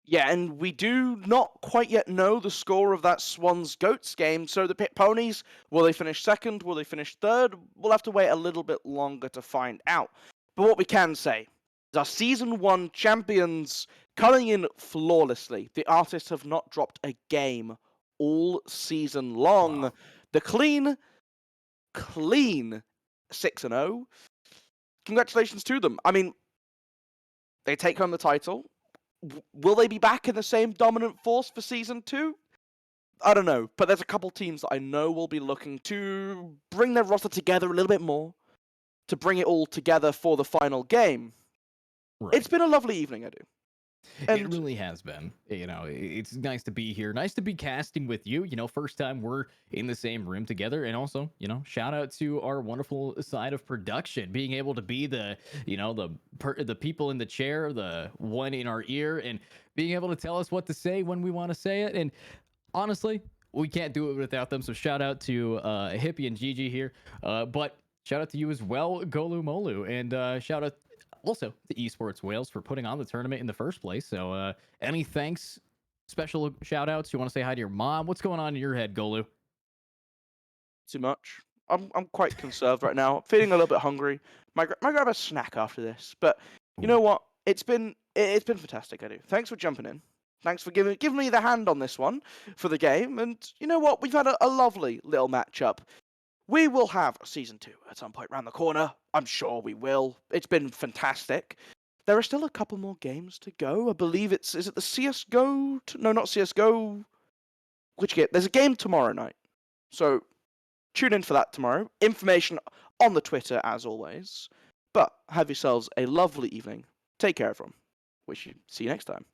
Yeah, and we do not quite yet know the score of that Swans Goats game. So the Pit Ponies, will they finish second? Will they finish third? We'll have to wait a little bit longer to find out. But what we can say is our Season 1 champions coming in flawlessly. The artists have not dropped a game all season long. Wow. The clean 6-0. Congratulations to them. I mean, they take home the title. Will they be back in the same dominant force for Season 2? I don't know, but there's a couple teams that I know will be looking to bring their roster together a little bit more, to bring it all together for the final game. Right. It's been a lovely evening, I do. And it really has been. You know, it's nice to be here. Nice to be casting with you. You know, first time we're in the same room together. And also, you know, shout out to our wonderful side of production, being able to be the, you know, the people in the chair, the one in our ear, and being able to tell us what to say when we want to say it. And honestly, we can't do it without them. So shout out to Hippie and Gigi here. But shout out to you as well, GoluMolu, and shout out also to EsportsWales for putting on the tournament in the first place. So any thanks, special shout outs? You want to say hi to your mom? What's going on in your head, Golu? too much. I'm quite conserved right now. Feeling a little bit hungry. Might grab a snack after this. But you know what? It's been fantastic, I do. Thanks for jumping in. Thanks for giving me the hand on this one for the game. And you know what? We've had a lovely little matchup. We will have Season 2 at some point round the corner. I'm sure we will. It's been fantastic. there are still a couple more games to go. I believe is it the CS:GO? No, not CS:GO. Which game? There's a game tomorrow night. So tune in for that tomorrow. Information on the Twitter as always. But have yourselves a lovely evening. Take care, everyone. See you next time.